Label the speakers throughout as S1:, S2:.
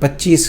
S1: 25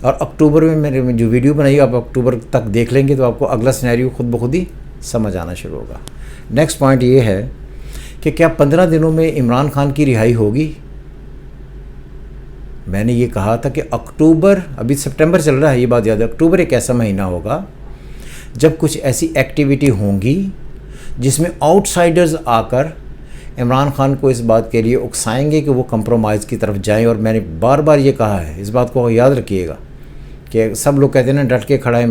S1: اور اکتوبر میں میرے جو ویڈیو بنائی آپ اکتوبر تک دیکھ لیں گے تو آپ کو اگلا سینیریو خود بخود ہی سمجھ آنا شروع ہوگا. نیکسٹ پوائنٹ یہ ہے کہ کیا 15 دنوں میں عمران خان کی رہائی ہوگی؟ میں نے یہ کہا تھا کہ اکتوبر، ابھی سپٹمبر چل رہا ہے، یہ بات یاد ہے، اکتوبر ایک ایسا مہینہ ہوگا جب کچھ ایسی ایکٹیویٹی ہوں گی جس میں آؤٹ سائڈرز آ کر عمران خان کو اس بات کے لیے اکسائیں گے کہ وہ کمپرومائز کی طرف جائیں. اور میں نے بار بار یہ کہا ہے، اس بات کو یاد رکھیے گا کہ سب لوگ کہتے ہیں نا ڈٹ کے کھڑا ہے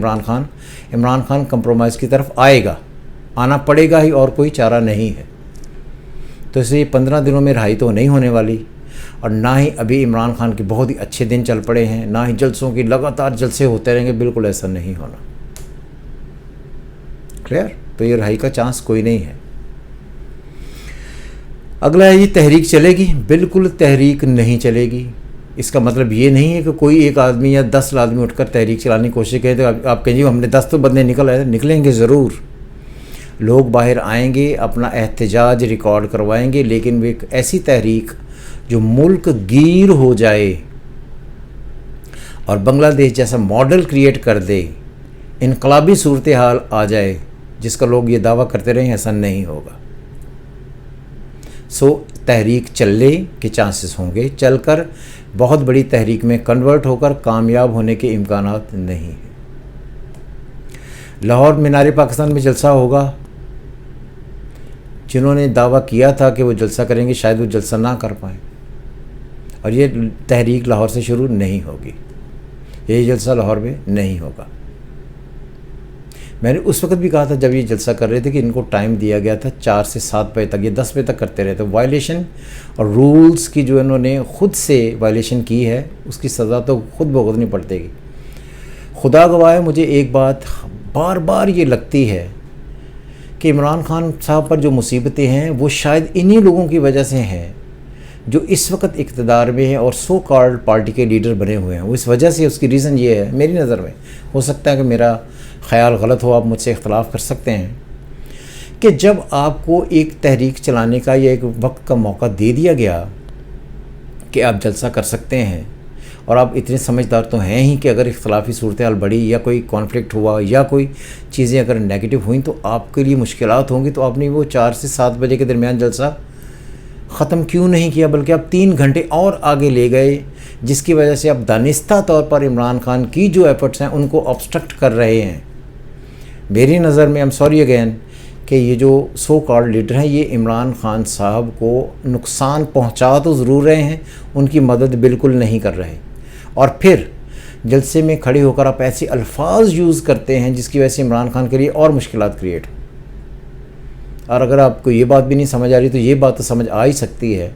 S1: عمران خان کمپرومائز کی طرف آئے گا، آنا پڑے گا ہی، اور کوئی چارہ نہیں ہے. تو اس لیے 15 دنوں میں رہائی تو نہیں ہونے والی، اور نہ ہی ابھی عمران خان کے بہت ہی اچھے دن چل پڑے ہیں، نہ ہی جلسوں کی لگاتار جلسے ہوتے رہیں گے، بالکل ایسا نہیں ہونا. کلیئر؟ تو یہ رہائی کا چانس کوئی نہیں ہے. اگلا ہے یہ تحریک چلے گی؟ بالکل تحریک نہیں چلے گی. اس کا مطلب یہ نہیں ہے کہ کوئی ایک آدمی یا 10 آدمی اٹھ کر تحریک چلانے کی کوشش کریں تو آپ کہیں جی ہم نے 10 تو بندے نکل آئے، نکلیں گے ضرور. لوگ باہر آئیں گے، اپنا احتجاج ریکارڈ کروائیں گے، لیکن وہ ایک ایسی تحریک جو ملک گیر ہو جائے اور بنگلہ دیش جیسا ماڈل کریٹ کر دے، انقلابی صورتحال آ جائے جس کا لوگ یہ دعویٰ کرتے رہیں، ایسا نہیں ہوگا. تحریک چلنے کے چانسز ہوں گے، چل کر بہت بڑی تحریک میں کنورٹ ہو کر کامیاب ہونے کے امکانات نہیں ہیں. لاہور مینار پاکستان میں جلسہ ہوگا. جنہوں نے دعویٰ کیا تھا کہ وہ جلسہ کریں گے شاید وہ جلسہ نہ کر پائیں، اور یہ تحریک لاہور سے شروع نہیں ہوگی، یہ جلسہ لاہور میں نہیں ہوگا. میں نے اس وقت بھی کہا تھا جب یہ جلسہ کر رہے تھے کہ ان کو ٹائم دیا گیا تھا 4 سے 7 بجے تک، یہ 10 بجے تک کرتے رہے. تو وائلیشن اور رولز کی جو انہوں نے خود سے وائلیشن کی ہے اس کی سزا تو خود بھگتنی پڑتے گی. خدا گواہ ہے مجھے ایک بات بار بار یہ لگتی ہے کہ عمران خان صاحب پر جو مصیبتیں ہیں وہ شاید انہی لوگوں کی وجہ سے ہیں جو اس وقت اقتدار میں ہیں اور سو کالڈ پارٹی کے لیڈر بنے ہوئے ہیں. وہ اس وجہ سے، اس کی ریزن یہ ہے میری نظر میں، ہو سکتا ہے کہ میرا خیال غلط ہو، آپ مجھ سے اختلاف کر سکتے ہیں، کہ جب آپ کو ایک تحریک چلانے کا یا ایک وقت کا موقع دے دیا گیا کہ آپ جلسہ کر سکتے ہیں، اور آپ اتنے سمجھدار تو ہیں ہی کہ اگر اختلافی صورتحال بڑھی یا کوئی کانفلکٹ ہوا یا کوئی چیزیں اگر نیگیٹو ہوئیں تو آپ کے لیے مشکلات ہوں گی، تو آپ نے وہ 4 سے 7 بجے کے درمیان جلسہ ختم کیوں نہیں کیا، بلکہ آپ 3 گھنٹے اور آگے لے گئے، جس کی وجہ سے آپ دانستہ طور پر عمران خان کی جو ایفرٹس ہیں ان کو obstruct کر رہے ہیں. میری نظر میں I'm sorry again کہ یہ جو سو کالڈ لیڈر ہیں یہ عمران خان صاحب کو نقصان پہنچا تو ضرور رہے ہیں، ان کی مدد بالکل نہیں کر رہے. اور پھر جلسے میں کھڑے ہو کر آپ ایسے الفاظ یوز کرتے ہیں جس کی وجہ سے عمران خان کے لیے اور مشکلات کریٹ ہوں. اور اگر آپ کو یہ بات بھی نہیں سمجھ آ رہی تو یہ بات تو سمجھ آ ہی سکتی ہے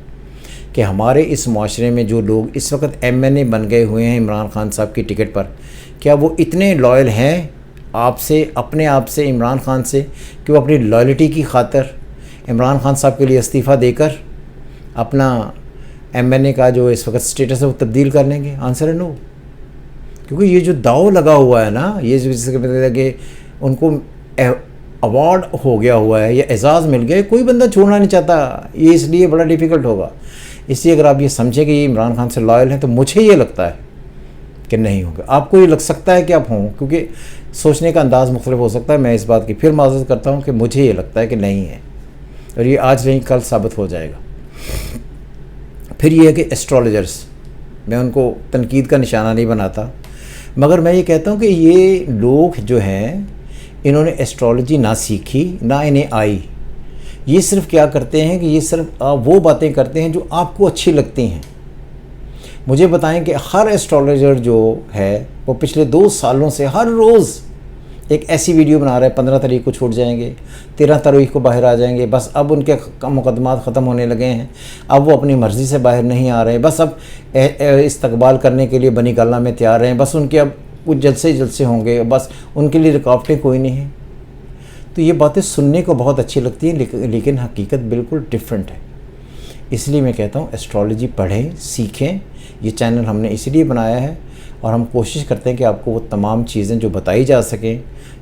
S1: کہ ہمارے اس معاشرے میں جو لوگ اس وقت MNA بن گئے ہوئے ہیں عمران خان صاحب کی ٹکٹ پر، کیا وہ اتنے لائل ہیں آپ سے، اپنے آپ سے، عمران خان سے، کہ وہ اپنی لائلٹی کی خاطر عمران خان صاحب کے لیے استعفیٰ دے کر اپنا MNA کا جو اس وقت سٹیٹس ہے وہ تبدیل کر لیں گے؟ آنسر ہے نو. کیونکہ یہ جو داؤ لگا ہوا ہے نا، یہ جس کے مطلب ہے کہ ان کو ایوارڈ ہو گیا ہوا ہے یا اعزاز مل گیا، کوئی بندہ چھوڑنا نہیں چاہتا، یہ اس لیے بڑا ڈیفیکلٹ ہوگا. اس لیے اگر آپ یہ سمجھیں کہ یہ عمران خان سے لائل ہیں تو مجھے یہ لگتا ہے کہ نہیں ہوگا. آپ کو یہ لگ سکتا ہے کہ آپ ہوں، کیونکہ سوچنے کا انداز مختلف ہو سکتا ہے. میں اس بات کی پھر معذرت کرتا ہوں کہ مجھے یہ لگتا ہے کہ نہیں ہے، اور یہ آج نہیں کل ثابت ہو جائے گا. پھر یہ ہے کہ ایسٹرالوجرز، میں ان کو تنقید کا نشانہ نہیں بناتا، مگر میں یہ کہتا ہوں کہ یہ لوگ جو ہیں انہوں نے ایسٹرالوجی نہ سیکھی نہ انہیں آئی. یہ صرف کیا کرتے ہیں کہ یہ صرف وہ باتیں کرتے ہیں جو آپ کو اچھی لگتی ہیں. مجھے بتائیں کہ ہر ایسٹرالوجر جو ہے وہ پچھلے 2 سالوں سے ہر روز ایک ایسی ویڈیو بنا رہا ہے، 15 تاریخ کو چھوٹ جائیں گے، 13 تاریخ کو باہر آ جائیں گے، بس اب ان کے مقدمات ختم ہونے لگے ہیں، اب وہ اپنی مرضی سے باہر نہیں آ رہے ہیں، بس اب استقبال کرنے کے لیے بنی گالہ میں تیار ہیں، بس ان کے اب کچھ جلسے ہوں گے، بس ان کے لیے رکاوٹیں کوئی نہیں ہیں. تو یہ باتیں سننے کو بہت اچھی لگتی ہیں لیکن حقیقت بالکل ڈیفرنٹ ہے. اس لیے میں کہتا ہوں ایسٹرالوجی پڑھیں، سیکھیں. یہ چینل ہم نے اسی لیے بنایا ہے اور ہم کوشش کرتے ہیں کہ آپ کو وہ تمام چیزیں جو بتائی جا سکیں،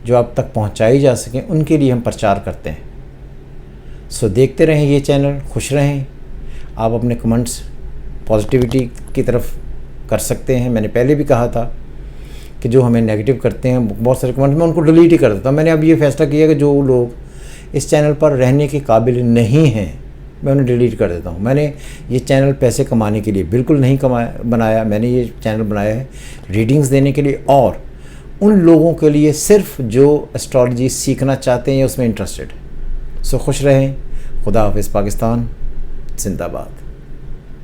S1: جو آپ تک پہنچائی جا سکیں، ان کے لیے ہم پرچار کرتے ہیں. سو دیکھتے رہیں یہ چینل، خوش رہیں. آپ اپنے کمنٹس پازیٹیوٹی کی طرف کر سکتے ہیں. میں نے پہلے بھی کہا تھا کہ جو ہمیں نیگیٹو کرتے ہیں بہت سارے کمنٹ، میں ان کو ڈیلیٹ ہی کر دیتا ہوں. میں نے اب یہ فیصلہ کیا کہ جو لوگ اس چینل پر رہنے کے قابل نہیں ہیں میں انہیں ڈیلیٹ کر دیتا ہوں. میں نے یہ چینل پیسے کمانے کے لیے بالکل نہیں بنایا. میں نے یہ چینل بنایا ہے ریڈنگز دینے کے لیے اور ان لوگوں کے لیے صرف جو اسٹرالوجی سیکھنا چاہتے ہیں یا اس میں انٹرسٹڈ ہیں. سو خوش رہیں. خدا حافظ. پاکستان زندہ باد.